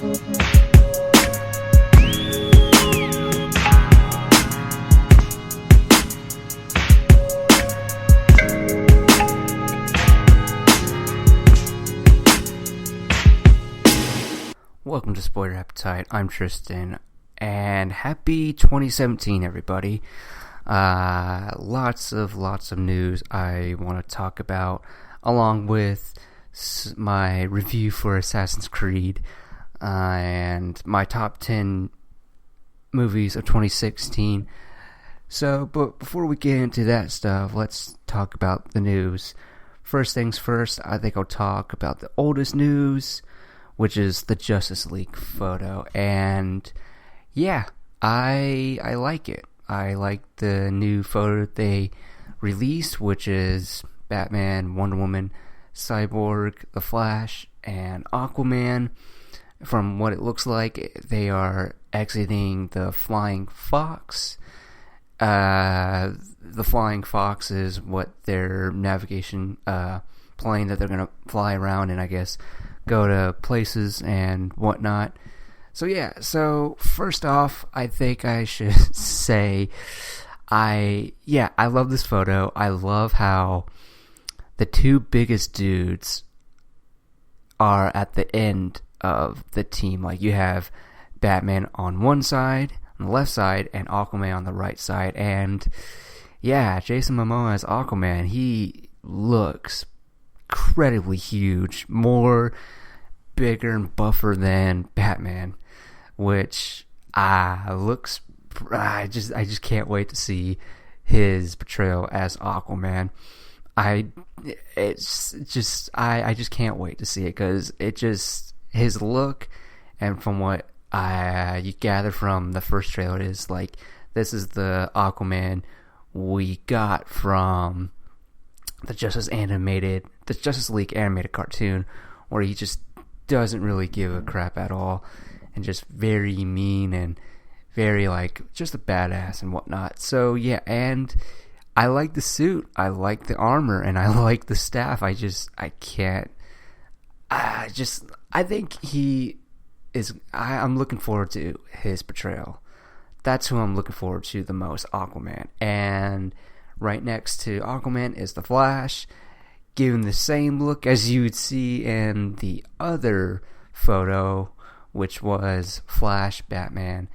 Welcome to Spoiler Appetite. I'm Tristan, and happy 2017, everybody. Lots of news I want to talk about, along with my review for Assassin's Creed and my top 10 movies of 2016. But before we get into that stuff, let's talk about the news. First things first, I think I'll talk about the oldest news, which is the Justice League photo. And yeah, I like it. I like the new photo they released, which is Batman, Wonder Woman, Cyborg, The Flash, and Aquaman. From what it looks like, they are exiting the Flying Fox. The Flying Fox is what their navigation plane that they're going to fly around and I guess go to places and whatnot. So first off, I think I should say I love this photo. I love how the two biggest dudes are at the end of the team. Like, you have Batman on one side, on the left side, and Aquaman on the right side. And yeah, Jason Momoa as Aquaman, he looks incredibly huge, bigger and buffer than Batman, which looks. I just can't wait to see his portrayal as Aquaman. I just can't wait to see it, because his look, and from what you gather from the first trailer, is like, this is the Aquaman we got from the Justice League animated cartoon, where he just doesn't really give a crap at all, and just very mean and very just a badass and whatnot. So yeah, and I like the suit, I like the armor, and I like the staff. I think he is. I'm looking forward to his portrayal. That's who I'm looking forward to the most, Aquaman. And right next to Aquaman is the Flash, giving the same look as you would see in the other photo, which was Flash, Batman,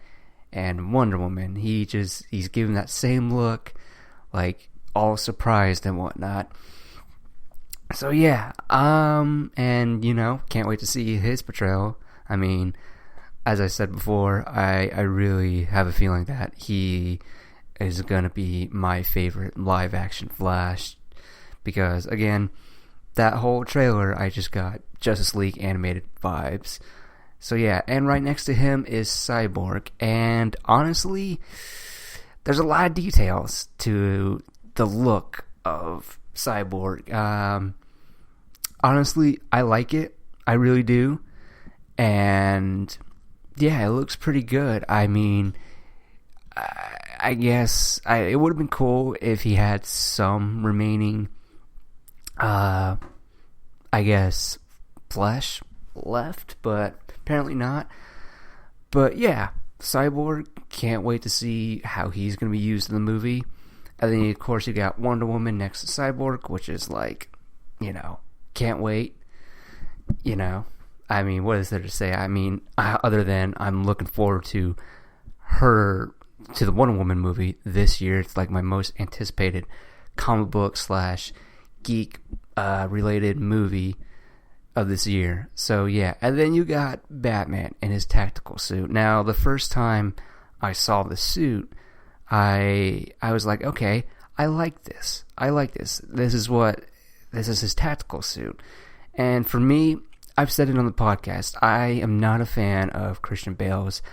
and Wonder Woman. He's giving that same look, like all surprised and whatnot. So yeah, and can't wait to see his portrayal. I mean, as I said before, I really have a feeling that he is gonna be my favorite live action Flash, because again, that whole trailer, I just got Justice League animated vibes. So yeah, and right next to him is Cyborg, and honestly, there's a lot of details to the look of Cyborg. Honestly, I like it. I really do. And yeah, it looks pretty good. I mean, I guess it would have been cool if he had some remaining, I guess, flesh left, but apparently not. But yeah, Cyborg, can't wait to see how he's going to be used in the movie. And then, of course, you got Wonder Woman next to Cyborg, which is can't wait. I mean, what is there to say? I mean, other than I'm looking forward to the Wonder Woman movie this year. It's like my most anticipated comic book / geek related movie of this year. So yeah, and then you got Batman in his tactical suit. Now, the first time I saw the suit, I was like, okay, I like this. This is his tactical suit. And for me, I've said it on the podcast, I am not a fan of Christian Bale's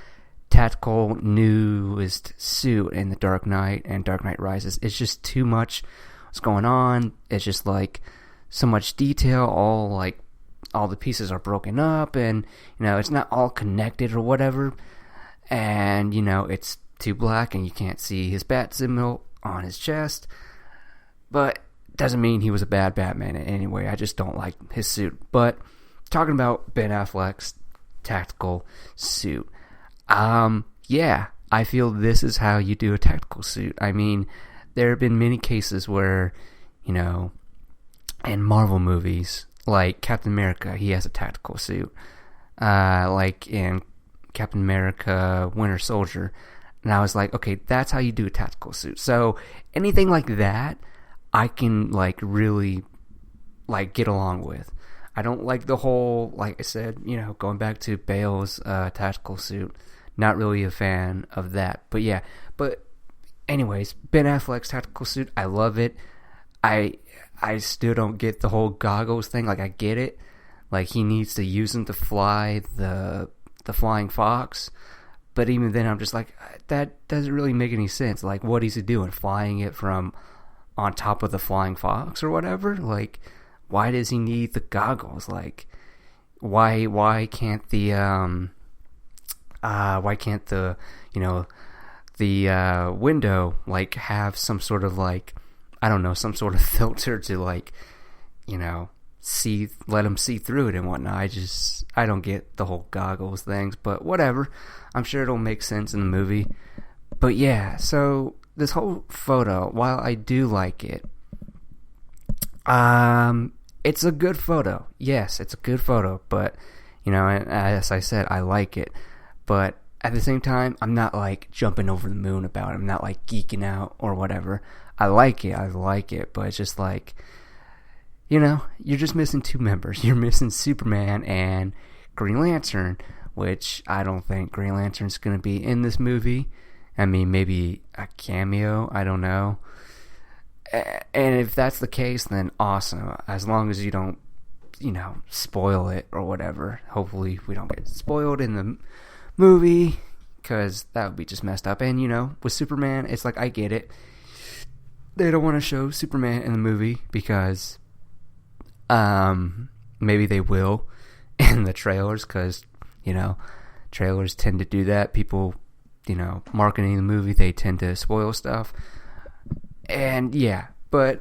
tactical newest suit in The Dark Knight and Dark Knight Rises. It's just too much what's going on. It's just so much detail, all the pieces are broken up, and it's not all connected or whatever, and it's too black and you can't see his bat symbol on his chest. But doesn't mean he was a bad Batman in any way. I just don't like his suit. But talking about Ben Affleck's tactical suit. Yeah, I feel this is how you do a tactical suit. I mean, there have been many cases where, in Marvel movies, like Captain America, he has a tactical suit. Like in Captain America Winter Soldier. And I was like, okay, that's how you do a tactical suit. So anything like that, I can really get along with. I don't like the whole, like I said, going back to Bale's tactical suit. Not really a fan of that. But yeah, anyways, Ben Affleck's tactical suit, I love it. I still don't get the whole goggles thing. I get it. He needs to use them to fly the flying fox. But even then, I'm just like, that doesn't really make any sense. What is he doing? Flying it from on top of the flying fox or whatever? Why does he need the goggles? Why can't the window have some sort of I don't know, some sort of filter to let him see through it and whatnot. I don't get the whole goggles things, but whatever. I'm sure it'll make sense in the movie. But yeah, so this whole photo, while I do like it, it's a good photo. Yes, it's a good photo, but as I said, I like it. But at the same time, I'm not jumping over the moon about it. I'm not geeking out or whatever. I like it, but it's just you're just missing two members. You're missing Superman and Green Lantern, which I don't think Green Lantern's going to be in this movie. I mean, maybe a cameo, I don't know. And if that's the case, then awesome. As long as you don't, spoil it or whatever. Hopefully we don't get spoiled in the movie, because that would be just messed up. And, with Superman, it's I get it. They don't want to show Superman in the movie because maybe they will in the trailers, because trailers tend to do that. People, marketing the movie, they tend to spoil stuff. And yeah, but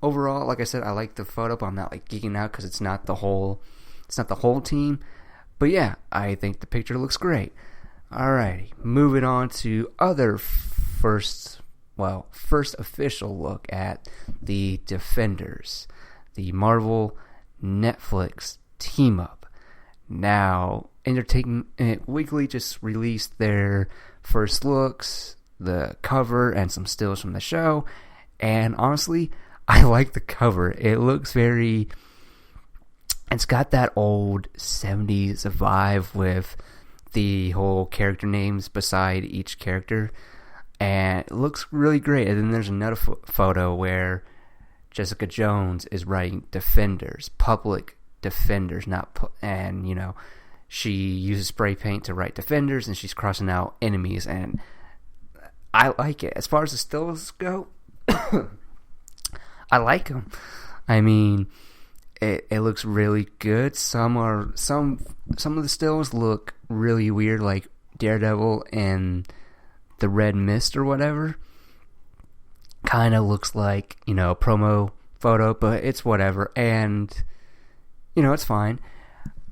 overall, like I said, I like the photo, but I'm not geeking out because it's not the whole team. But yeah, I think the picture looks great. Alrighty, moving on to other first official look at the Defenders, the Marvel Netflix team up. Now, Entertainment Weekly just released their first looks, the cover, and some stills from the show. And honestly, I like the cover. It looks it's got that old 70s vibe with the whole character names beside each character. And it looks really great. And then there's another photo where Jessica Jones is writing Defenders, public defenders, and she uses spray paint to write Defenders, and she's crossing out enemies, and I like it. As far as the stills go, I like them. I mean, it looks really good. Some of the stills look really weird, like Daredevil and the Red Mist or whatever. Kind of looks like, a promo photo, but it's whatever. And, it's fine.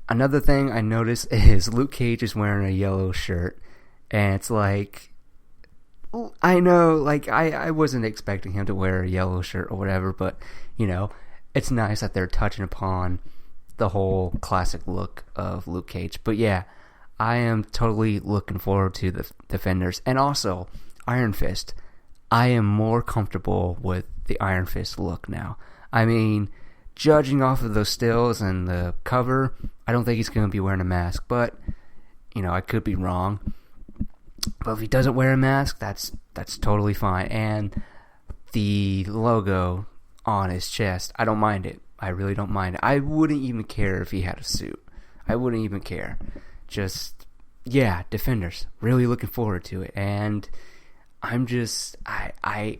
Another thing I noticed is Luke Cage is wearing a yellow shirt. And it's I know, I wasn't expecting him to wear a yellow shirt or whatever, but, it's nice that they're touching upon the whole classic look of Luke Cage. But yeah, I am totally looking forward to the Defenders. And also, Iron Fist. I am more comfortable with the Iron Fist look now. I mean, judging off of those stills and the cover, I don't think he's going to be wearing a mask. But, I could be wrong. But if he doesn't wear a mask, that's totally fine. And the logo on his chest, I don't mind it. I really don't mind it. I wouldn't even care if he had a suit. I wouldn't even care. Just, yeah, Defenders. Really looking forward to it. And I'm just, I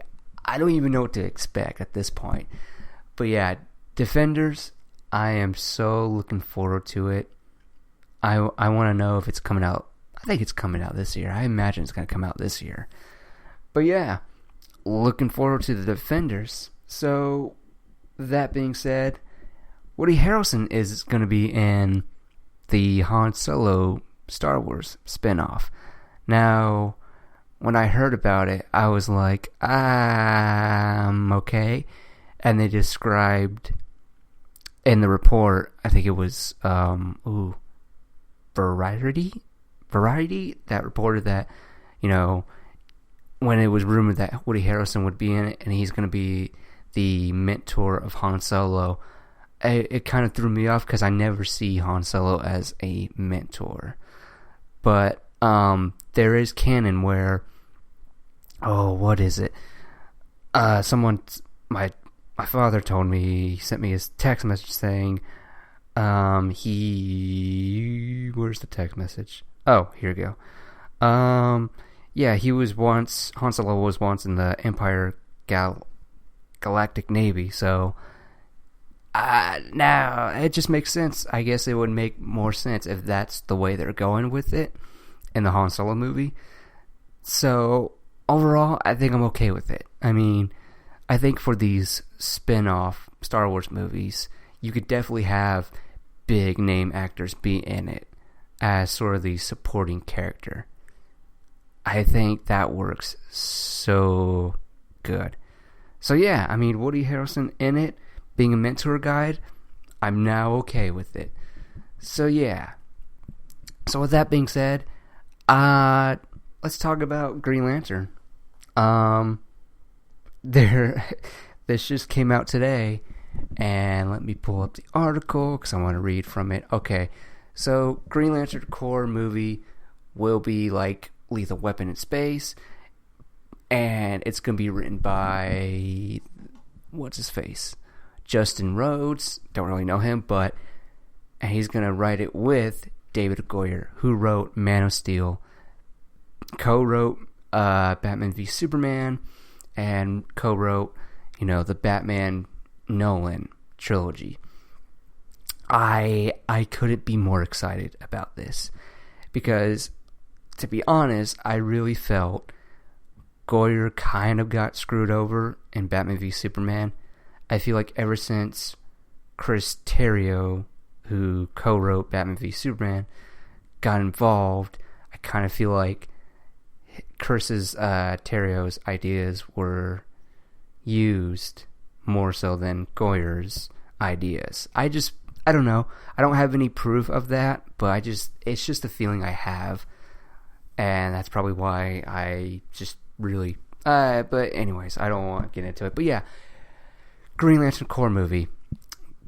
don't even know what to expect at this point. But yeah, Defenders, I am so looking forward to it. I want to know if it's coming out. I think it's coming out this year. I imagine it's going to come out this year. But yeah, looking forward to the Defenders. So, that being said, Woody Harrelson is going to be in the Han Solo Star Wars spinoff. Now, when I heard about it, I was like, okay. And they described in the report, I think it was Variety that reported that, when it was rumored that Woody Harrelson would be in it and he's going to be the mentor of Han Solo, it kind of threw me off because I never see Han Solo as a mentor. But there is canon where, what is it? My father told me, he sent me his text message saying, where's the text message? Oh, here we go. Han Solo was once in the Empire Galactic Navy, so now it just makes sense. I guess it would make more sense if that's the way they're going with it in the Han Solo movie. So overall, I think I'm okay with it. I mean, I think for these spin-off Star Wars movies, you could definitely have big name actors be in it as sort of the supporting character. I think that works so good. So yeah, I mean, Woody Harrelson in it, being a mentor guide, I'm now okay with it. So yeah. So with that being said, let's talk about Green Lantern. This just came out today, and let me pull up the article because I want to read from it. Okay, so Green Lantern Corps movie will be like Lethal Weapon in space, and it's going to be written by, what's his face? Justin Rhodes. Don't really know him, and he's going to write it with David Goyer, who wrote Man of Steel, co-wrote Batman v Superman, and co-wrote, the Batman Nolan trilogy. I couldn't be more excited about this because, to be honest, I really felt Goyer kind of got screwed over in Batman v Superman. I feel like ever since Chris Terrio, who co-wrote Batman v Superman, got involved, I kind of feel like Chris's Terrio's ideas were used more so than Goyer's ideas. I don't know. I don't have any proof of that, but it's just a feeling I have, and that's probably why I just really. But anyways, I don't want to get into it. But yeah, Green Lantern Corps movie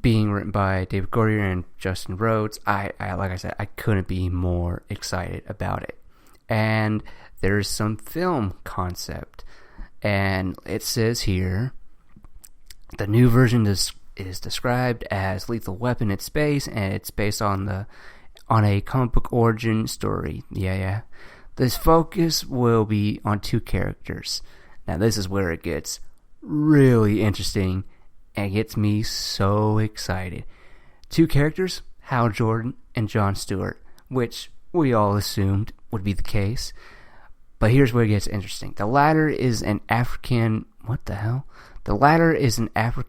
being written by David Goyer and Justin Rhodes. I like I said, I couldn't be more excited about it. And there's some film concept, and it says here, the new version is described as Lethal Weapon in space, and it's based on a comic book origin story. Yeah. This focus will be on two characters. Now this is where it gets really interesting and gets me so excited. Two characters, Hal Jordan and Jon Stewart, which we all assumed would be the case. But here's where it gets interesting. The latter is an African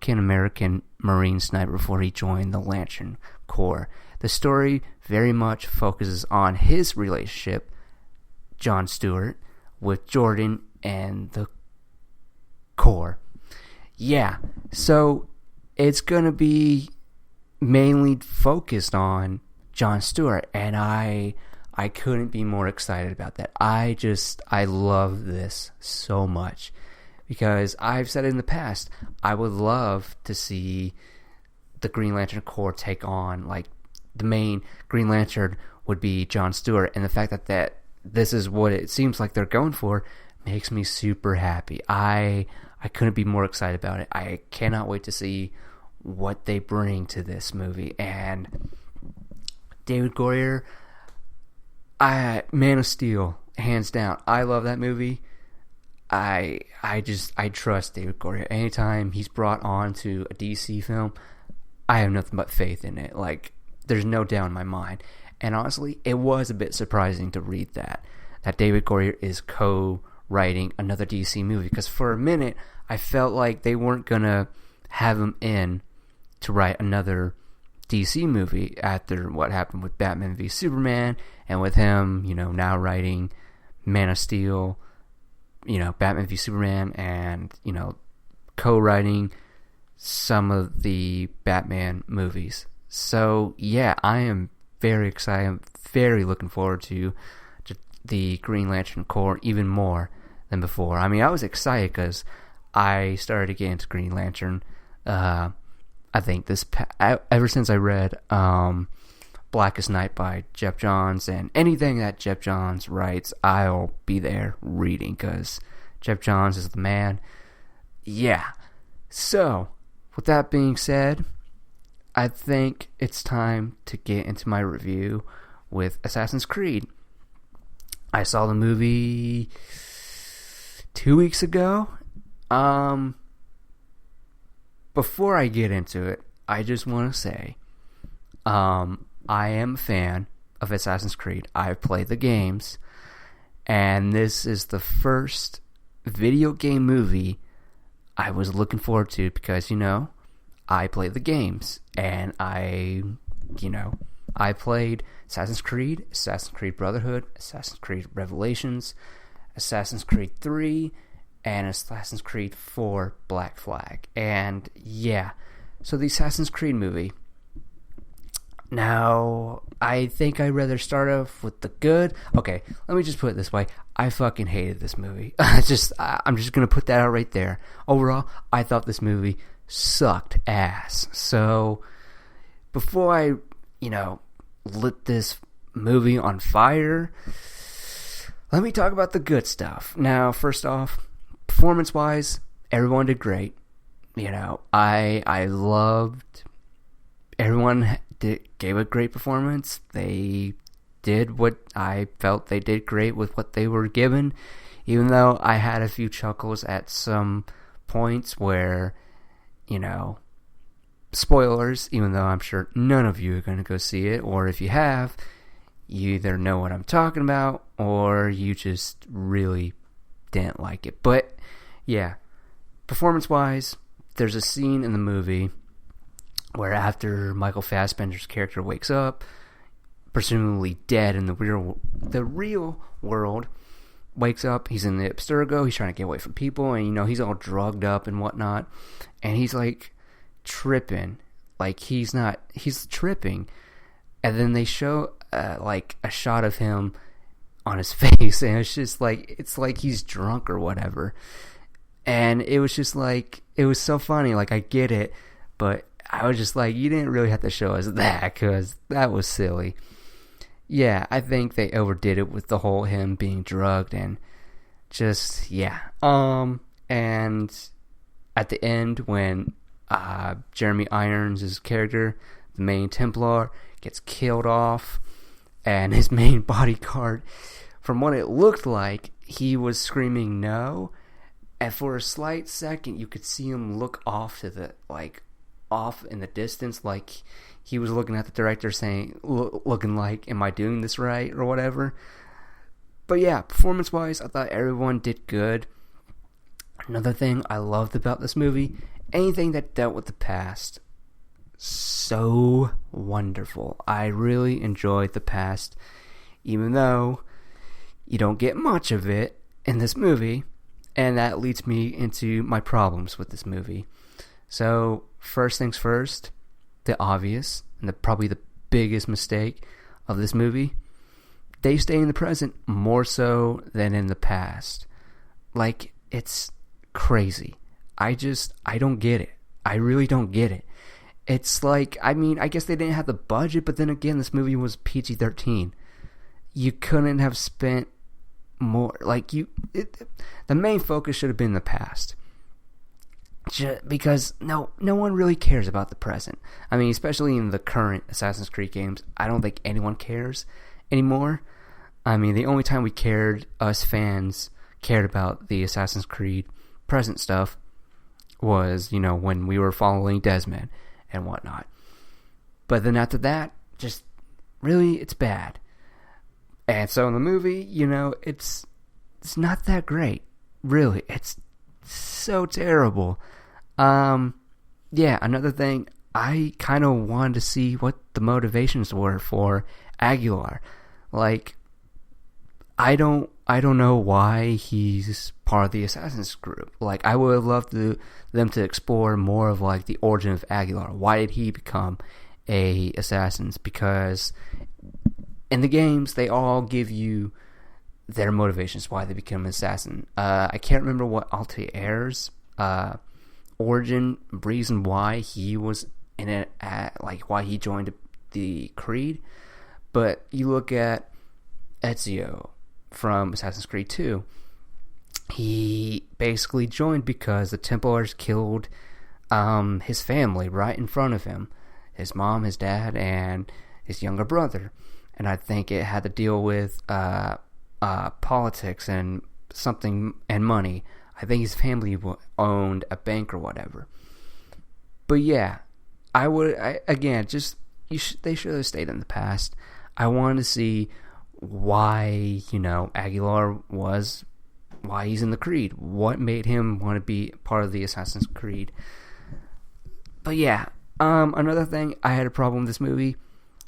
American Marine sniper before he joined the Lantern Corps. The story very much focuses on his relationship, Jon Stewart, with Jordan and the Corps. Yeah, so it's going to be mainly focused on Jon Stewart, and I couldn't be more excited about that. I love this so much because I've said it in the past, I would love to see the Green Lantern Corps take on, like, the main Green Lantern would be Jon Stewart, and the fact that this is what it seems like they're going for makes me super happy. I couldn't be more excited about it. I cannot wait to see what they bring to this movie. And David Goyer, Man of Steel, hands down. I love that movie. I trust David Goyer. Anytime he's brought on to a DC film, I have nothing but faith in it. Like, there's no doubt in my mind. And honestly, it was a bit surprising to read that David Goyer is co-writing another DC movie. Because for a minute, I felt like they weren't going to have him in to write another DC movie after what happened with Batman v Superman, and with him, now writing Man of Steel, Batman v Superman, and, co-writing some of the Batman movies. So, yeah, I am very excited. I'm very looking forward to the Green Lantern Corps even more than before. I mean, I was excited because I started to get into Green Lantern. I think ever since I read Blackest Night by Jeff Johns, and anything that Jeff Johns writes, I'll be there reading because Jeff Johns is the man. Yeah. So, with that being said, I think it's time to get into my review with Assassin's Creed. I saw the movie 2 weeks ago. Before I get into it, I just want to say, I am a fan of Assassin's Creed. I've played the games, and this is the first video game movie I was looking forward to because, I played the games, and I played Assassin's Creed Brotherhood, Assassin's Creed Revelations, Assassin's Creed 3, and Assassin's Creed 4 Black Flag. And yeah, so the Assassin's Creed movie. Now, I think I'd rather start off with the good. Okay, let me just put it this way. I fucking hated this movie. I'm just going to put that out right there. Overall, I thought this movie sucked ass. So, before I, lit this movie on fire, let me talk about the good stuff. Now, first off, performance-wise, everyone did great. I loved everyone gave a great performance. They did what I felt they did great with what they were given, even though I had a few chuckles at some points where, spoilers, even though I'm sure none of you are going to go see it, or if you have, you either know what I'm talking about, or you just really didn't like it. But, yeah, performance-wise, there's a scene in the movie where after Michael Fassbender's character wakes up, presumably dead in the real world, wakes up, he's in the Abstergo, he's trying to get away from people, and he's all drugged up and whatnot, and he's like tripping, he's tripping, and then they show a shot of him on his face, and it's just it's like he's drunk or whatever, and it was just it was so funny. I get it, but I was just you didn't really have to show us that, because that was silly. Yeah, I think they overdid it with the whole him being drugged and just, yeah. And at the end when Jeremy Irons' character, the main Templar, gets killed off, and his main bodyguard, from what it looked like, he was screaming no, and for a slight second you could see him look off to the, off in the distance, he was looking at the director saying, looking am I doing this right, or whatever. But yeah, performance-wise, I thought everyone did good. Another thing I loved about this movie, anything that dealt with the past, so wonderful. I really enjoyed the past, even though you don't get much of it in this movie, and that leads me into my problems with this movie. So, first things first, the obvious, and probably the biggest mistake of this movie, they stay in the present more so than in the past. It's crazy. I don't get it. I really don't get it. It's I guess they didn't have the budget, but then again, this movie was PG-13. You couldn't have spent more, the main focus should have been the past. Because no one really cares about the present. Especially in the current Assassin's Creed games, I don't think anyone cares anymore. The only time us fans cared about the Assassin's Creed present stuff was, when we were following Desmond and whatnot. But then after that, just really, it's bad. And so in the movie, it's not that great. Really, it's so terrible. Yeah, another thing I kind of wanted to see what the motivations were for Aguilar. Like, I don't know why he's part of the Assassin's group. Like, I would have loved them to explore more of like the origin of Aguilar. Why did he become a assassin? Because in the games, they all give you their motivations, why they become an assassin. I can't remember what Altair's origin, reason why he was in it, like why he joined the Creed. But you look at Ezio from Assassin's Creed 2, he basically joined because the Templars killed his family right in front of him. His mom, his dad, and his younger brother. And I think it had to deal with politics and something and money. I think his family owned a bank or whatever. But yeah, they should have stayed in the past. I wanted to see why, Aguilar why he's in the Creed. What made him want to be part of the Assassin's Creed. But yeah, another thing, I had a problem with this movie.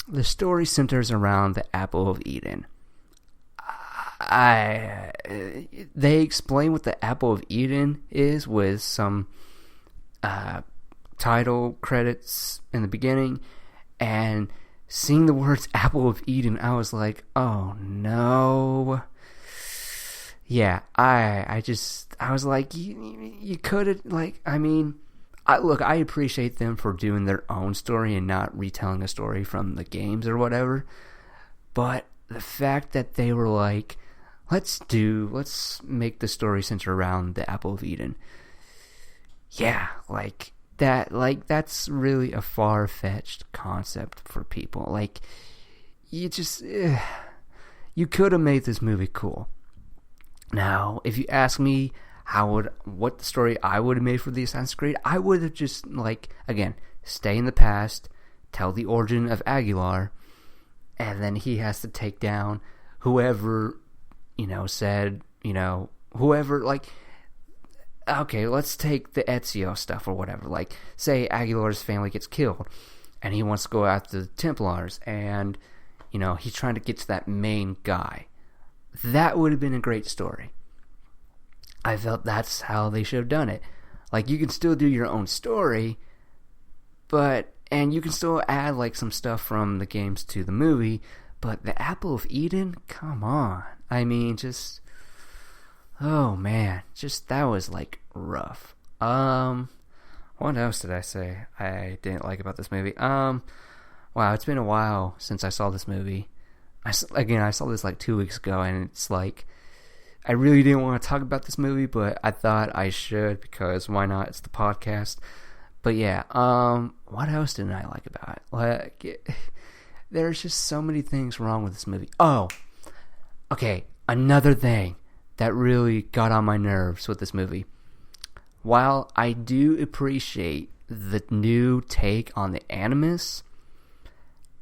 The story centers around the Apple of Eden. They explain what the Apple of Eden is with some title credits in the beginning, and seeing the words Apple of Eden, I was like, oh no. Yeah, I was like, you could have, like, I mean, I appreciate them for doing their own story and not retelling a story from the games or whatever, but the fact that they were like, let's make the story center around the Apple of Eden. Yeah, that's really a far-fetched concept for people. Like, you could have made this movie cool. Now, if you ask me what the story I would have made for the Assassin's Creed, I would have just, again, stay in the past, tell the origin of Aguilar, and then he has to take down whoever, okay, let's take the Ezio stuff or whatever. Like, say Aguilar's family gets killed, and he wants to go after the Templars, and, he's trying to get to that main guy. That would have been a great story. I felt that's how they should have done it. Like, you can still do your own story, and you can still add, some stuff from the games to the movie, but the Apple of Eden? Come on. I mean, oh man, that was, rough. What else did I say I didn't like about this movie? Wow, it's been a while since I saw this movie. I saw this 2 weeks ago, and it's I really didn't want to talk about this movie, but I thought I should, because why not? It's the podcast. But yeah, what else didn't I like about it? There's just so many things wrong with this movie. Oh, okay, another thing that really got on my nerves with this movie. While I do appreciate the new take on the Animus,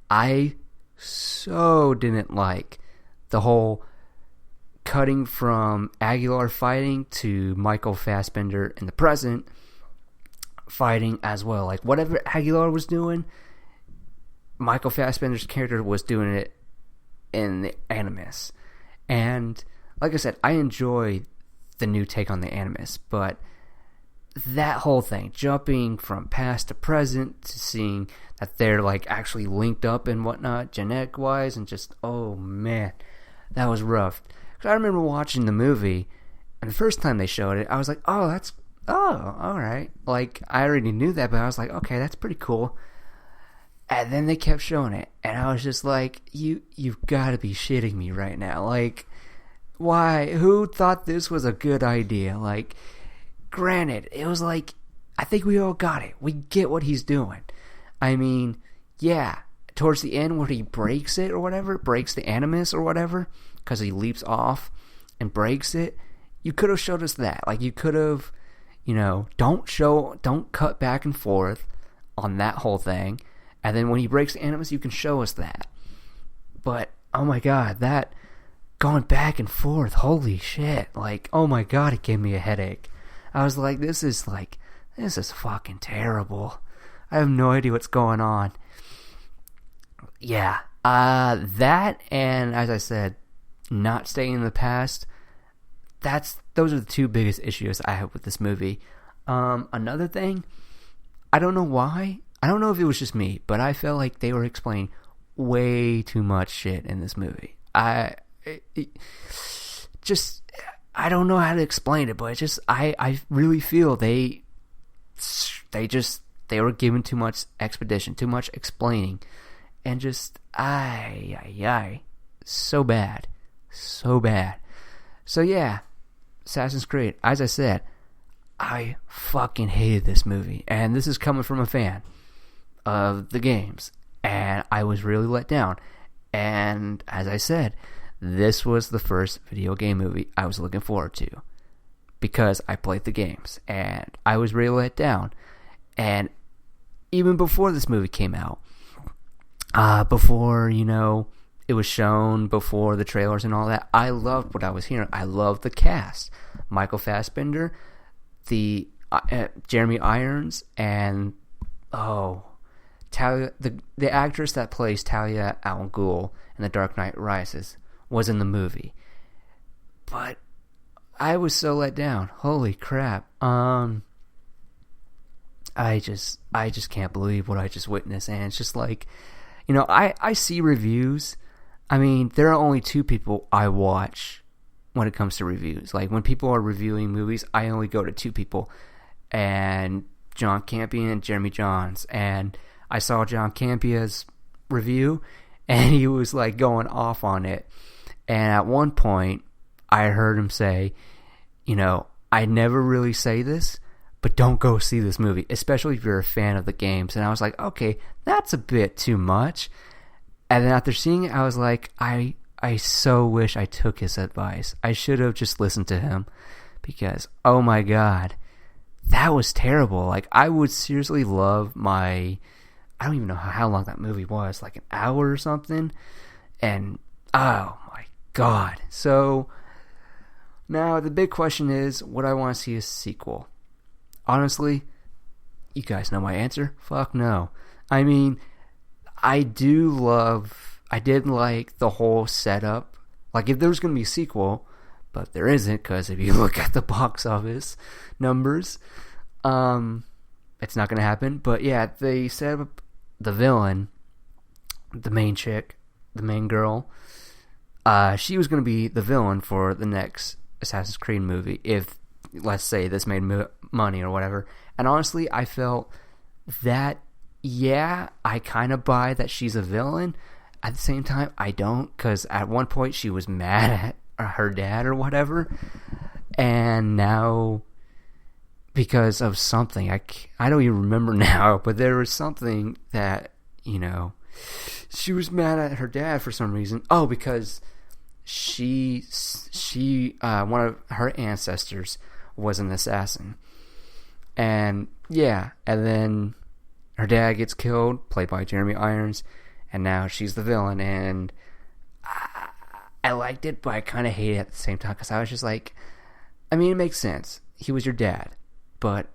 I so didn't like the whole cutting from Aguilar fighting to Michael Fassbender in the present fighting as well. Whatever Aguilar was doing, Michael Fassbender's character was doing it in the Animus. And like I said, I enjoy the new take on the Animus, but that whole thing, jumping from past to present to seeing that they're actually linked up and whatnot, genetic wise, and just, oh man, that was rough. Because I remember watching the movie, and the first time they showed it, I was like, oh, alright. I already knew that, but I was like, okay, that's pretty cool. And then they kept showing it, and I was just like, you've got to be shitting me right now. Why? Who thought this was a good idea? Granted, it was I think we all got it. We get what he's doing. I mean, yeah, towards the end where he breaks it or whatever, breaks the Animus or whatever, because he leaps off and breaks it, you could have showed us that. You could have, don't cut back and forth on that whole thing, and then when he breaks the Animus, you can show us that. But, oh my god, that going back and forth, holy shit, oh my god, it gave me a headache. I was like, this is fucking terrible. I have no idea what's going on. Yeah, that, and as I said, not staying in the past, those are the two biggest issues I have with this movie. Another thing, I don't know why, I don't know if it was just me, but I felt like they were explaining way too much shit in this movie. I don't know how to explain it, but I really feel they were given too much expedition, too much explaining, and just so bad. So yeah, Assassin's Creed, as I said, I fucking hated this movie, and this is coming from a fan of the games, and I was really let down. And as I said, this was the first video game movie I was looking forward to because I played the games, and I was really let down. And even before this movie came out, before, it was shown, before the trailers and all that, I loved what I was hearing. I loved the cast. Michael Fassbender, the Jeremy Irons, and Talia, the actress that plays Talia al Ghul in The Dark Knight Rises was in the movie. But I was so let down. Holy crap. I just can't believe what I just witnessed. And it's just like, I see reviews. I mean, there are only two people I watch when it comes to reviews. Like, when people are reviewing movies, I only go to two people, and John Campion and Jeremy Johns. And I saw John Campion's review, and he was like going off on it. And at one point, I heard him say, I never really say this, but don't go see this movie, especially if you're a fan of the games. And I was like, okay, that's a bit too much. And then after seeing it, I was like, I so wish I took his advice. I should have just listened to him, because, oh my God, that was terrible. Like, I would seriously love I don't even know how long that movie was, like an hour or something. And, oh my God. So, now the big question is, would I want to see a sequel? Honestly, you guys know my answer. Fuck no. I mean, I did like the whole setup. Like, if there was going to be a sequel, but there isn't, because if you look at the box office numbers, it's not going to happen. But yeah, they set up the villain, the main chick, the main girl. She was going to be the villain for the next Assassin's Creed movie, if, let's say, this made money or whatever. And honestly, I felt that, yeah, I kind of buy that she's a villain. At the same time, I don't, because at one point she was mad at her dad or whatever, and now, because of something, I don't even remember now, but there was something that, she was mad at her dad for some reason. Oh, because she one of her ancestors was an assassin. And yeah, and then her dad gets killed, played by Jeremy Irons, and now she's the villain. And I liked it, but I kind of hated it at the same time, because I was just like, I mean, it makes sense. He was your dad, but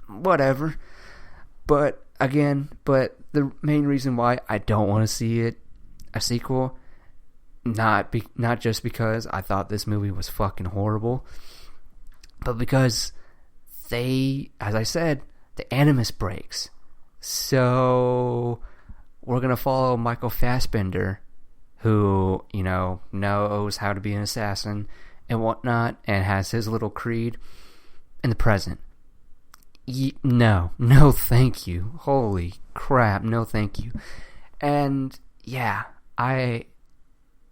whatever. But again, the main reason why I don't want to see a sequel, not just because I thought this movie was fucking horrible, but because as I said, the animus breaks. So we're going to follow Michael Fassbender, who, knows how to be an assassin and whatnot, and has his little creed in the present. No, thank you. Holy crap, no thank you. And yeah, I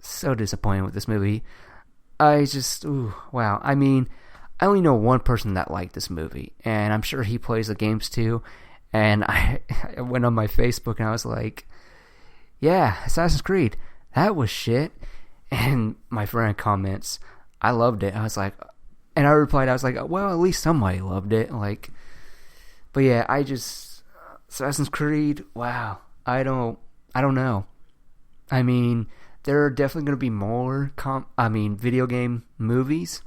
so disappointed with this movie. Wow. I mean, I only know one person that liked this movie, and I'm sure he plays the games too. And I went on my Facebook and I was like, yeah, Assassin's Creed, that was shit. And my friend comments, I loved it. I was like, and I replied, I was like, well, at least somebody loved it. Like, but yeah, Assassin's Creed, wow, I don't know. I mean, there are definitely going to be more video game movies.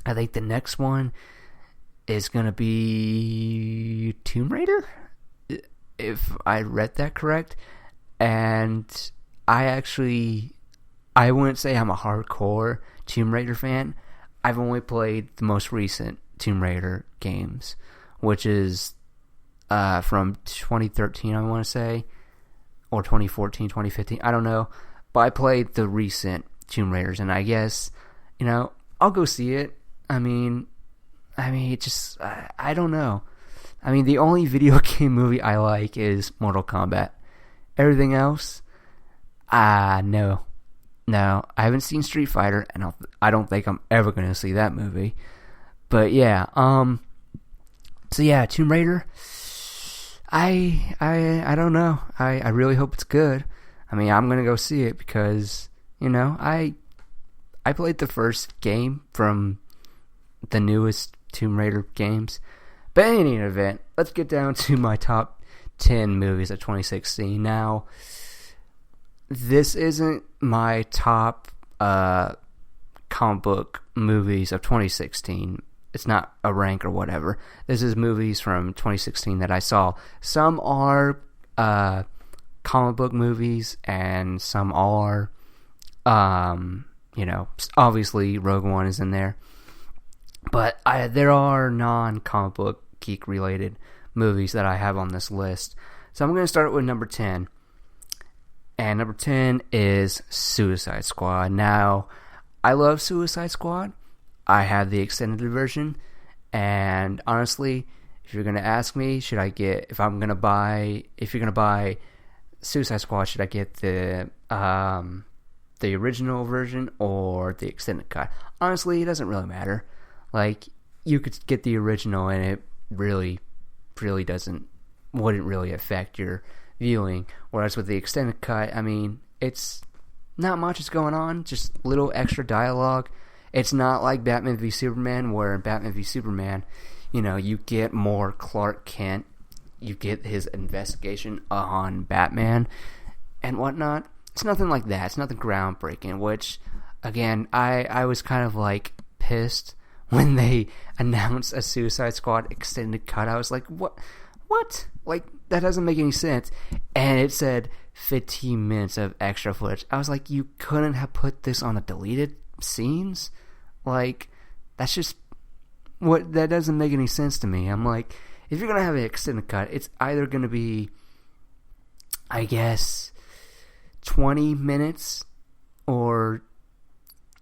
I think the next one is going to be Tomb Raider, if I read that correct. And I wouldn't say I'm a hardcore Tomb Raider fan. I've only played the most recent Tomb Raider games, which is from 2013, I want to say, or 2014, 2015, I don't know. But I played the recent Tomb Raiders, and I guess, I'll go see it. I mean, it just, I don't know. I mean, the only video game movie I like is Mortal Kombat. Everything else, no. No, I haven't seen Street Fighter, and I don't think I'm ever going to see that movie. But yeah, so yeah, Tomb Raider, I don't know. I really hope it's good. I mean, I'm going to go see it because, I played the first game from the newest Tomb Raider games. But in any event, let's get down to my top 10 movies of 2016. Now, this isn't my top comic book movies of 2016. It's not a rank or whatever. This is movies from 2016 that I saw. Some are comic book movies, and some are, obviously Rogue One is in there. But there are non-comic book geek-related movies that I have on this list. So I'm going to start with number 10. And number 10 is Suicide Squad. Now, I love Suicide Squad. I have the extended version. And honestly, if you're going to ask me, if you're going to buy Suicide Squad, should I get the original version or the extended cut? Honestly, it doesn't really matter. Like, you could get the original and it really wouldn't really affect your viewing. Whereas with the extended cut, I mean, it's not much is going on, just little extra dialogue. It's not like Batman v Superman, where in Batman v Superman, you get more Clark Kent, you get his investigation on Batman and whatnot. It's nothing like that. It's nothing groundbreaking, which, again, I was kind of like pissed when they announced a Suicide Squad extended cut. I was like, what? Like, that doesn't make any sense. And it said 15 minutes of extra footage. I was like, you couldn't have put this on the deleted scenes? Like, that's just that doesn't make any sense to me. I'm like, if you're going to have an extended cut, it's either going to be, I guess, 20 minutes or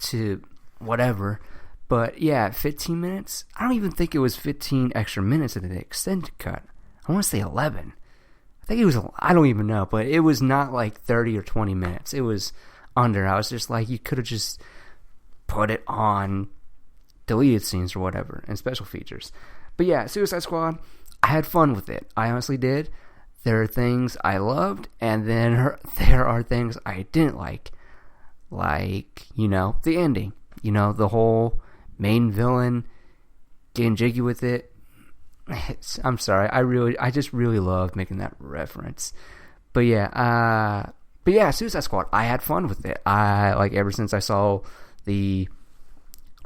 to whatever. But yeah, 15 minutes? I don't even think it was 15 extra minutes in the extended cut. I want to say 11. I think it was, I don't even know, but it was not like 30 or 20 minutes. It was under. I was just like, you could have just put it on deleted scenes or whatever and special features. But yeah, Suicide Squad, I had fun with it. I honestly did. There are things I loved, and then there are things I didn't like. Like, the ending. The whole main villain getting jiggy with it. I'm sorry, I just really loved making that reference. But yeah, Suicide Squad, I had fun with it. Ever since I saw the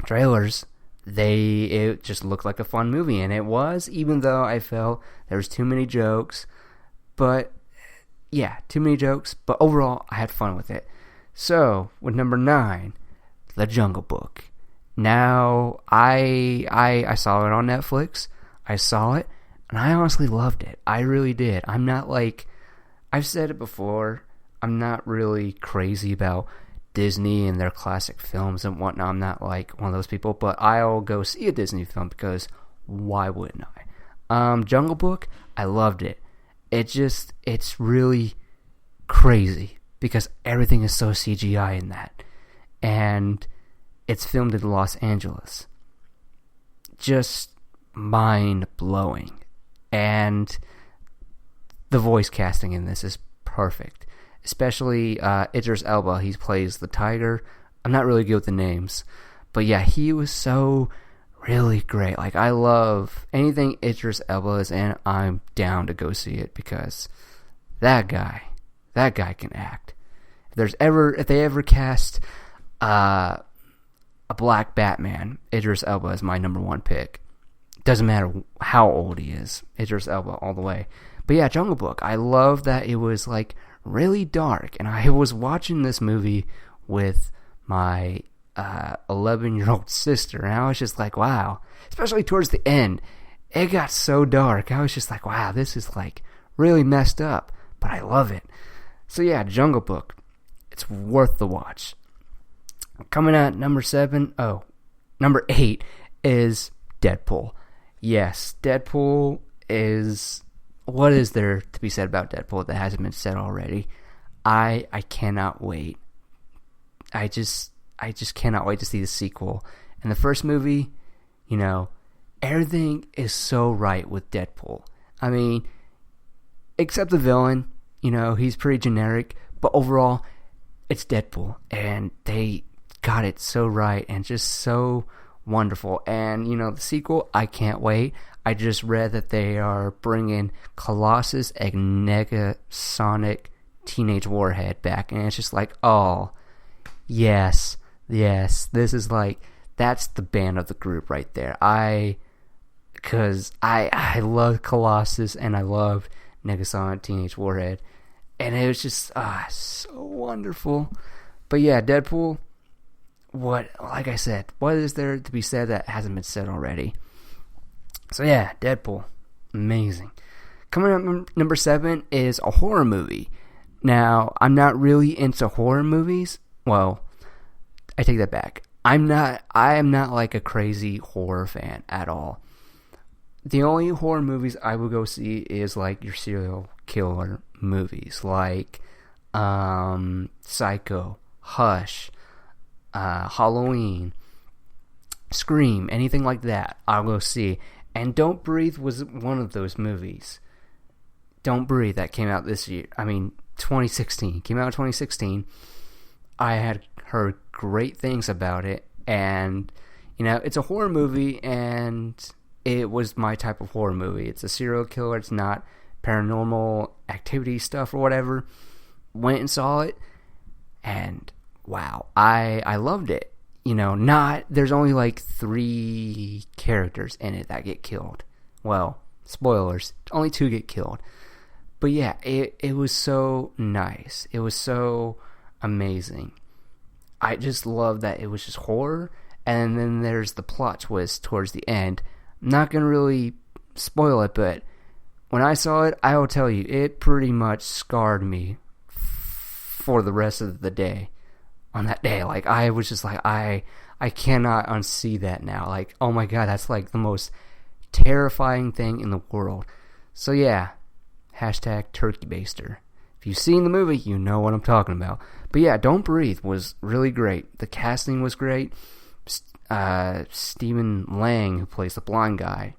trailers, it just looked like a fun movie, and it was, even though I felt there was too many jokes. But yeah, too many jokes, but overall I had fun with it. So, with number 9, The Jungle Book. Now, I saw it on Netflix. I saw it, and I honestly loved it. I really did. I'm not like, I've said it before, I'm not really crazy about Disney and their classic films and whatnot. I'm not like one of those people, but I'll go see a Disney film because why wouldn't I? Jungle Book, I loved it. It's really crazy because everything is so CGI in that. And it's filmed in Los Angeles. Just mind-blowing. And the voice casting in this is perfect. Especially Idris Elba. He plays the tiger. I'm not really good with the names. But yeah, he was so really great. Like, I love anything Idris Elba is in. I'm down to go see it because that guy can act. If they ever cast a black Batman, Idris Elba is my number one pick. Doesn't matter how old he is. Idris Elba all the way. But yeah, Jungle Book. I love that it was like really dark. And I was watching this movie with my 11-year-old sister. And I was just like, wow. Especially towards the end. It got so dark. I was just like, wow, this is like really messed up. But I love it. So yeah, Jungle Book. It's worth the watch. Coming out number 8 is Deadpool. Yes, Deadpool is... What is there to be said about Deadpool that hasn't been said already? I cannot wait. I just cannot wait to see the sequel. And the first movie, you know, everything is so right with Deadpool. I mean, except the villain, you know, he's pretty generic, but overall, it's Deadpool. And they got it so right and just so wonderful. And, you know, the sequel, I can't wait. I just read that they are bringing Colossus and Negasonic Teenage Warhead back. And it's just like, oh, yes. This is like, that's the band of the group right there. Because I love Colossus and I love Negasonic Teenage Warhead. And it was just so wonderful. But yeah, Deadpool, like I said, what is there to be said that hasn't been said already? So yeah, Deadpool, amazing. Coming up number 7 is a horror movie. Now, I'm not really into horror movies. Well, I take that back. I am not like a crazy horror fan at all. The only horror movies I would go see is like your serial killer movies, like Psycho, Hush, Halloween, Scream, anything like that, I'll go see. And Don't Breathe was one of those movies. Don't Breathe, that came out this year. 2016. Came out in 2016. I had heard great things about it. And, you know, it's a horror movie, and it was my type of horror movie. It's a serial killer. It's not paranormal activity stuff or whatever. Went and saw it, and wow, I loved it. You know, there's only like 3 characters in it that get killed. Well, spoilers, only 2 get killed. But yeah, it was so nice. It was so amazing. I just love that it was just horror, and then there's the plot twist towards the end. I'm not going to really spoil it, but when I saw it, I will tell you, it pretty much scarred me for the rest of the day. On that day, like, I was just like, I cannot unsee that now. Like, oh my god, that's like the most terrifying thing in the world. So yeah, hashtag turkey baster. If you've seen the movie, you know what I'm talking about. But yeah, Don't Breathe was really great. The casting was great. Stephen Lang, who plays the blind guy,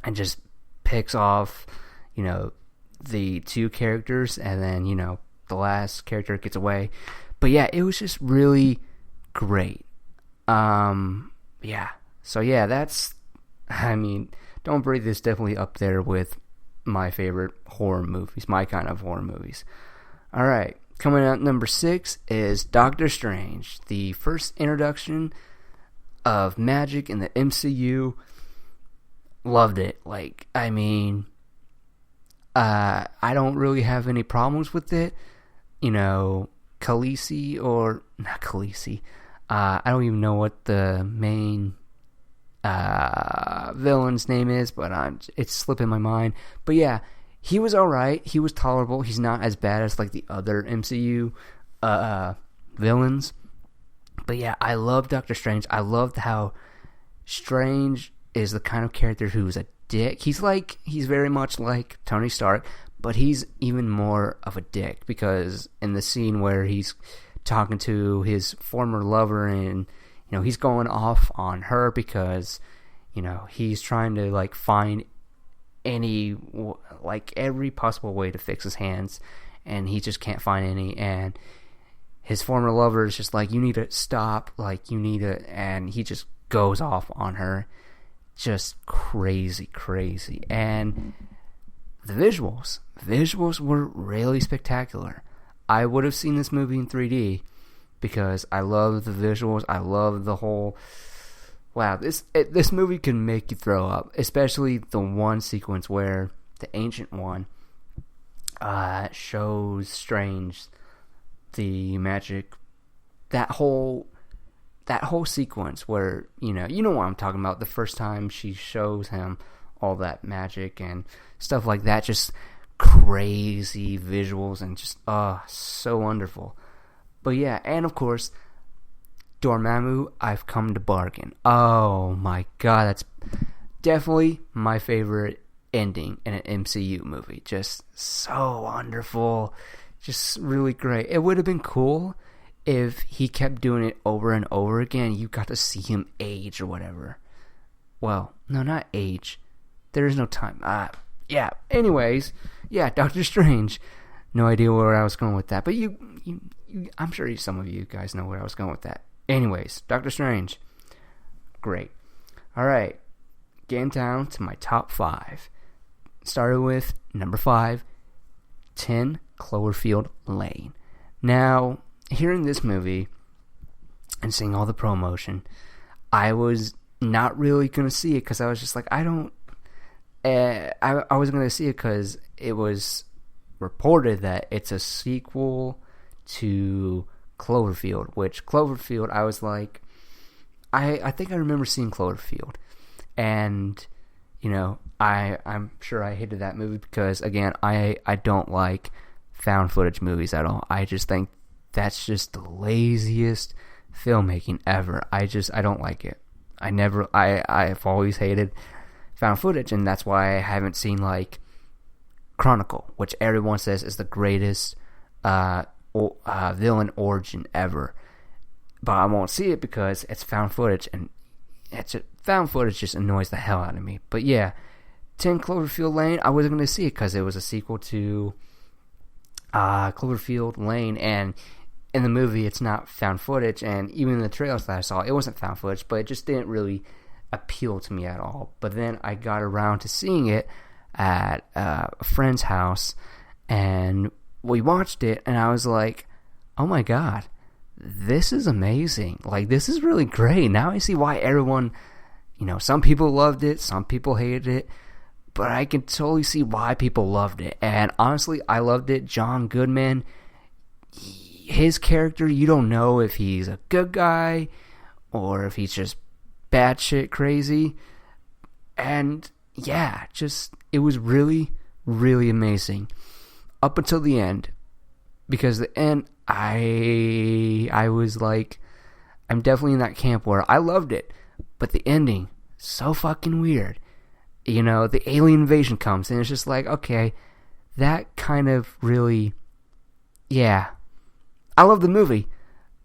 and just picks off, you know, the 2 characters, and then, you know, the last character gets away. But yeah, it was just really great. Yeah. So yeah, Don't Breathe is definitely up there with my favorite horror movies, my kind of horror movies. Alright, coming out number 6 is Doctor Strange, the first introduction of magic in the MCU. Loved it. Like, I don't really have any problems with it. You know, Khaleesi, or not Khaleesi, I don't even know what the main villain's name is, but it's slipping my mind. But yeah, he was alright. He was tolerable. He's not as bad as like the other MCU villains. But yeah, I love Doctor Strange. I loved how Strange is the kind of character who's a dick. He's very much like Tony Stark, but he's even more of a dick, because in the scene where he's talking to his former lover, and, you know, he's going off on her because, you know, he's trying to like find every possible way to fix his hands, and he just can't find any. And his former lover is just like, you need to stop, like, you need to, and he just goes off on her. Just crazy. And the visuals were really spectacular. I would have seen this movie in 3D because I love the visuals. I love the whole, wow, this movie can make you throw up, especially the one sequence where the Ancient One shows Strange the magic. That whole sequence where you know what I'm talking about. The first time she shows him all that magic and stuff like that, just crazy visuals and just so wonderful. But yeah, and of course, Dormammu, I've come to bargain. Oh my god, that's definitely my favorite ending in an MCU movie. Just so wonderful, just really great. It would have been cool if he kept doing it over and over again. You got to see him age or whatever. Well, no, not age. There is no time. Yeah. Anyways, yeah, Doctor Strange. No idea where I was going with that, but you I'm sure some of you guys know where I was going with that. Anyways, Doctor Strange. Great. All right. Getting down to my top 5. Started with number 5, 10 Cloverfield Lane. Now, hearing this movie and seeing all the promotion, I was not really going to see it because I was just like, I was going to see it because it was reported that it's a sequel to Cloverfield, which Cloverfield, I was like, I think I remember seeing Cloverfield, and you know, I'm sure I hated that movie because, again, I don't like found footage movies at all. I just think that's just the laziest filmmaking ever. I don't like it. I've always hated found footage, and that's why I haven't seen like Chronicle, which everyone says is the greatest villain origin ever. But I won't see it because it's found footage, and found footage just annoys the hell out of me. But yeah, 10 Cloverfield Lane, I wasn't going to see it because it was a sequel to Cloverfield Lane, and in the movie it's not found footage, and even in the trailers that I saw, it wasn't found footage, but it just didn't really appeal to me at all. But then I got around to seeing it at a friend's house, and we watched it, and I was like, oh my god, this is amazing. Like, this is really great. Now I see why everyone, you know, some people loved it, some people hated it, but I can totally see why people loved it. And honestly, I loved it. John Goodman, his character, you don't know if he's a good guy or if he's just batshit crazy. And yeah, just, it was really, really amazing up until the end, because the end, I was like, I'm definitely in that camp where I loved it, but the ending, so fucking weird. You know, the alien invasion comes, and it's just like, okay, that kind of really, yeah, I love the movie,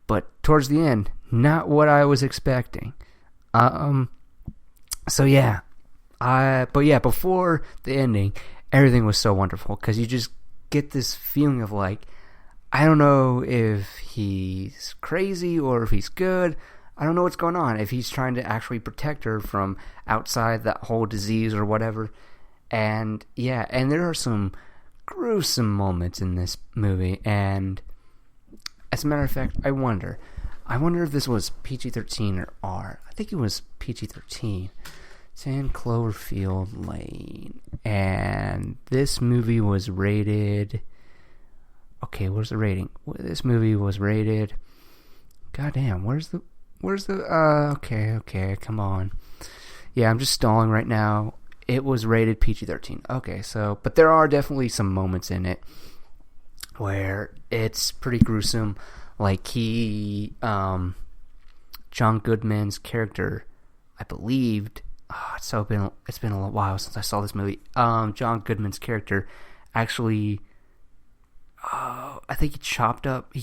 but towards the end, not what I was expecting. So yeah, but yeah, before the ending, everything was so wonderful, because you just get this feeling of like, I don't know if he's crazy or if he's good. I don't know what's going on. If he's trying to actually protect her from outside that whole disease or whatever. And yeah, and there are some gruesome moments in this movie. And as a matter of fact, I wonder if this was PG-13 or R. I think it was PG-13. 10 Cloverfield Lane. And this movie was rated... Okay, where's the rating? This movie was rated... Goddamn, where's the... Okay, come on. Yeah, I'm just stalling right now. It was rated PG-13. Okay, so... But there are definitely some moments in it where it's pretty gruesome. Like, John Goodman's character, I believed... it's been a while since I saw this movie. John Goodman's character actually... I think he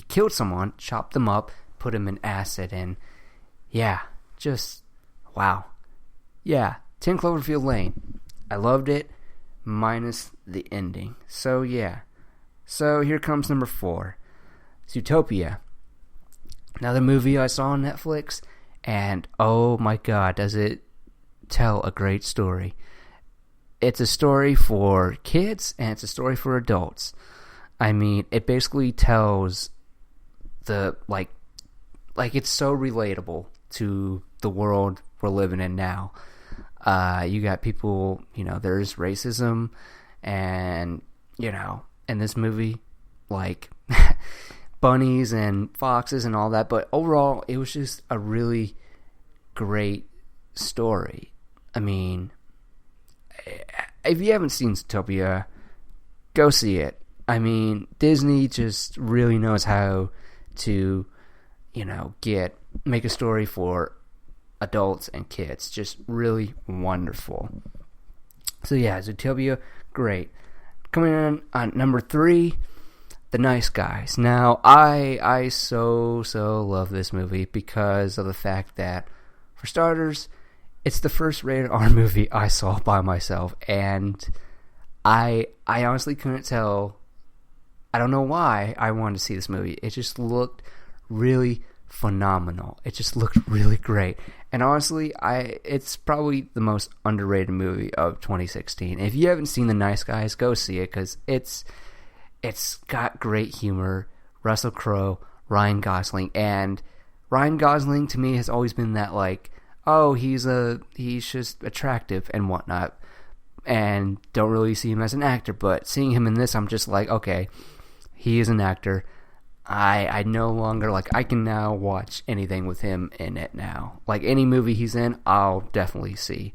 killed someone, chopped them up, put him in acid, and yeah, just, wow. Yeah, 10 Cloverfield Lane. I loved it, minus the ending. So yeah. So here comes number 4. Zootopia. Another movie I saw on Netflix, and oh my god, does it tell a great story. It's a story for kids, and it's a story for adults. I mean, it basically tells the, like it's so relatable to the world we're living in now. You got people, there's racism, and, in this movie, like, bunnies and foxes and all that, but overall, it was just a really great story. I mean, if you haven't seen Zootopia, go see it. I mean, Disney just really knows how to, make a story for adults and kids. Just really wonderful. So yeah, Zootopia, great. Coming in on number 3, The Nice Guys. Now, I so love this movie because of the fact that, for starters, it's the first rated R movie I saw by myself, and I honestly couldn't tell. I don't know why I wanted to see this movie. It just looked really phenomenal. It just looked really great. And honestly, it's probably the most underrated movie of 2016. If you haven't seen The Nice Guys, go see it, because it's got great humor. Russell Crowe, Ryan Gosling, and Ryan Gosling to me has always been that, like, oh, he's just attractive and whatnot, and don't really see him as an actor. But seeing him in this, I'm just like, okay, he is an actor. I no longer, like, I can now watch anything with him in it now. Like, any movie he's in, I'll definitely see.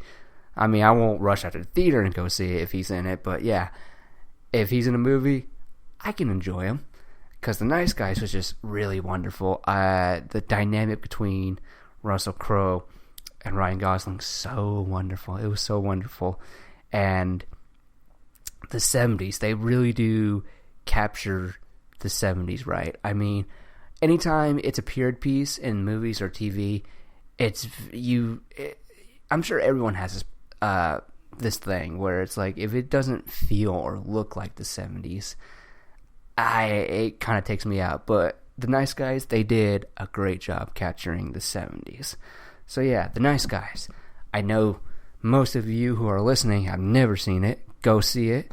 I mean, I won't rush out to the theater and go see it if he's in it, but yeah, if he's in a movie, I can enjoy him, because The Nice Guys was just really wonderful. The dynamic between Russell Crowe and Ryan Gosling, so wonderful. It was so wonderful. And the 70s, they really do capture the 70s right. I mean, anytime it's a period piece in movies or TV, I'm sure everyone has this thing where it's like, if it doesn't feel or look like the 70s, it kind of takes me out. But The Nice Guys, they did a great job capturing the 70s. So yeah, The Nice Guys. I know most of you who are listening have never seen it. Go see it,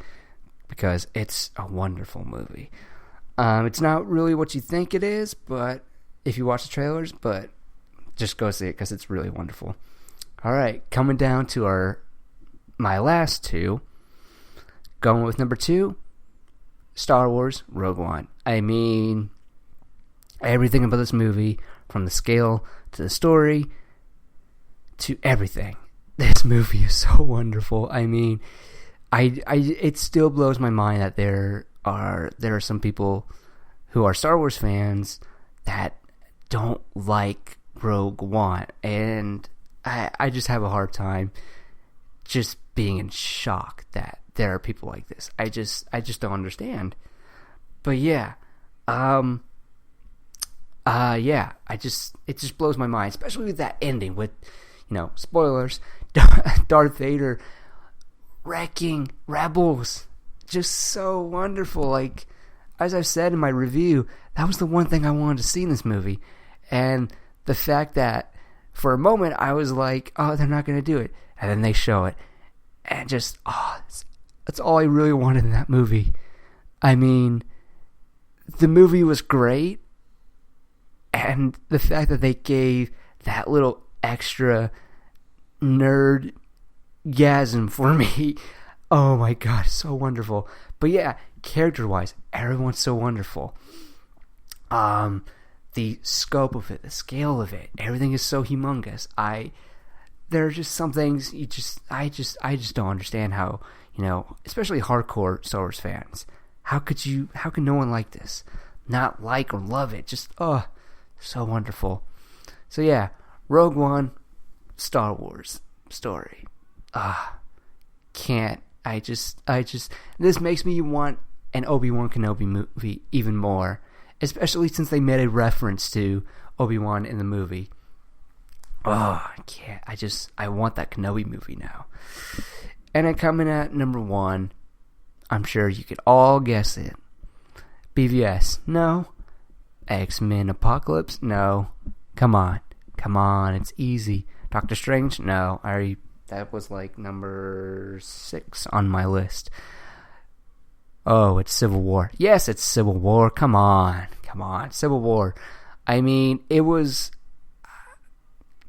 because it's a wonderful movie. It's not really what you think it is, but if you watch the trailers, but just go see it, because it's really wonderful. All right, coming down to my last 2. Going with number 2, Star Wars Rogue One. I mean, everything about this movie, from the scale to the story to everything. This movie is so wonderful. I mean, it still blows my mind that there are some people who are Star Wars fans that don't like Rogue One, and I just have a hard time just being in shock that there are people like this. I just don't understand. But yeah, it just blows my mind, especially with that ending with, spoilers, Darth Vader wrecking rebels. Just so wonderful. Like, as I've said in my review, that was the one thing I wanted to see in this movie. And the fact that for a moment I was like, oh, they're not going to do it. And then they show it. And just, that's all I really wanted in that movie. I mean, the movie was great. And the fact that they gave that little extra nerdgasm for me, oh my god, so wonderful. But yeah, character-wise, everyone's so wonderful. The scope of it, the scale of it, everything is so humongous. There are just some things I just don't understand how, especially hardcore Star Wars fans. How can no one like this? Not like or love it. Just, so wonderful. So yeah, Rogue One, Star Wars story. This makes me want an Obi-Wan Kenobi movie even more, especially since they made a reference to Obi-Wan in the movie. I can't. I want that Kenobi movie now. And then coming at number 1, I'm sure you could all guess it. BVS, no. X-Men Apocalypse, no. Come on, it's easy. Doctor Strange, no. That was like number 6 on my list. Oh, it's Civil War. Yes, it's Civil War. Come on, Civil War. I mean, it was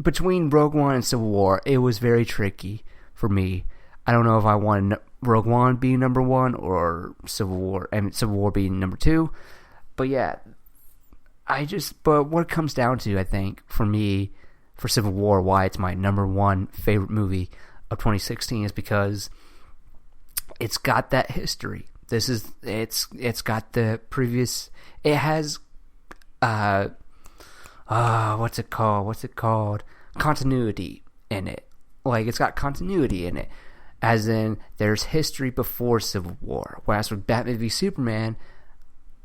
between Rogue One and Civil War, it was very tricky for me. I don't know if I wanted Rogue One being number one or Civil War being number two. But yeah, but what it comes down to, I think, for me, for Civil War, why it's my number one favorite movie of 2016 is because it's got that history. It's got the previous. It has, what's it called? Continuity in it. Like, it's got continuity in it, as in there's history before Civil War. Whereas with Batman v Superman,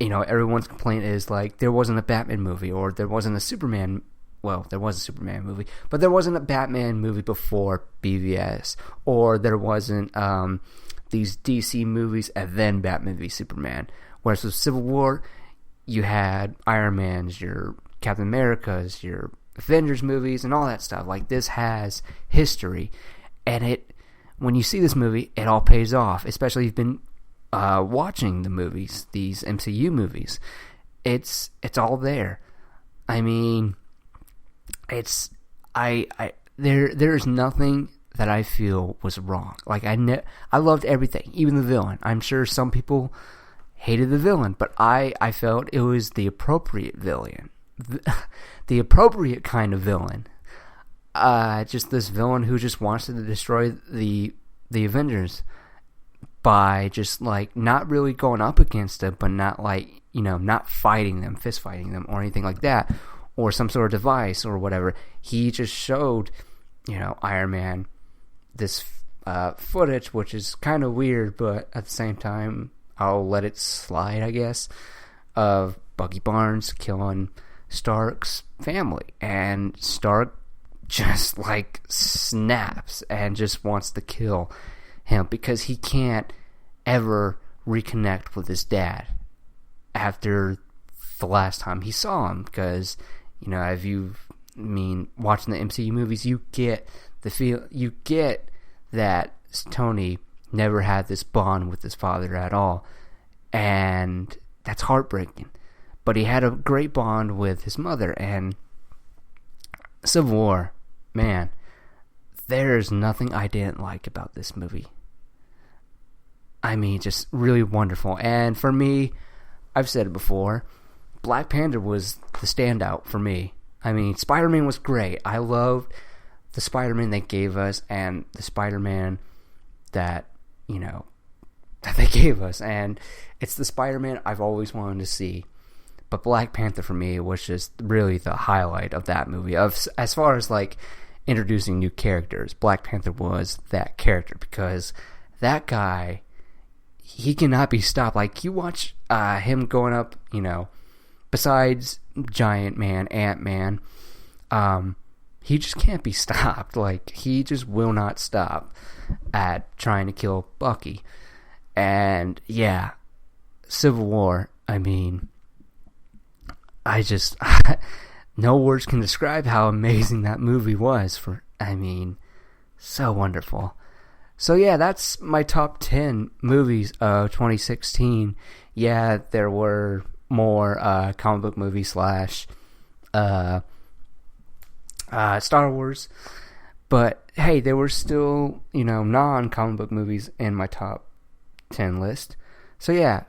everyone's complaint is like there wasn't a Batman movie, or there wasn't a Superman. Well, there was a Superman movie, but there wasn't a Batman movie before BVS, or there wasn't these DC movies and then Batman v Superman. Whereas with Civil War, you had Iron Man's, your Captain America's, your Avengers movies, and all that stuff. Like, this has history, and when you see this movie, it all pays off. Especially if you've been watching the movies, these MCU movies. It's all there. I mean, there's nothing that I feel was wrong. Like, I loved everything, even the villain. I'm sure some people hated the villain, but I felt it was the appropriate villain. The appropriate kind of villain. Just this villain who just wants to destroy the Avengers by just, like, not really going up against them, but not, like, not fighting them, fist fighting them, or anything like that, or some sort of device or whatever. He just showed, Iron Man this footage, which is kind of weird, but at the same time, I'll let it slide, I guess, of Bucky Barnes killing Stark's family, and Stark just, like, snaps and just wants to kill him because he can't ever reconnect with his dad after the last time he saw him. Because, if watching the MCU movies, you get that Tony never had this bond with his father at all, and that's heartbreaking. But he had a great bond with his mother. And Civil War, man, there's nothing I didn't like about this movie. I mean, just really wonderful. And for me, I've said it before, Black Panther was the standout for me. I mean, Spider-Man was great. I loved the Spider-Man they gave us, and the Spider-Man that they gave us. And it's the Spider-Man I've always wanted to see. But Black Panther for me was just really the highlight of that movie. As far as, like, introducing new characters, Black Panther was that character, because that guy, he cannot be stopped. Like, you watch him going up, besides Giant Man, Ant-Man, he just can't be stopped. Like, he just will not stop at trying to kill Bucky. And yeah, Civil War, I mean, no words can describe how amazing that movie was. So wonderful. So yeah, that's my top 10 movies of 2016. Yeah, there were more comic book movies / Star Wars, but hey, there were still, non-comic book movies in my top 10 list. So yeah,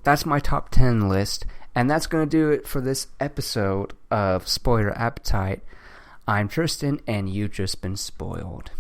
that's my top 10 list. And that's going to do it for this episode of Spoiler Appetite. I'm Tristan, and you've just been spoiled.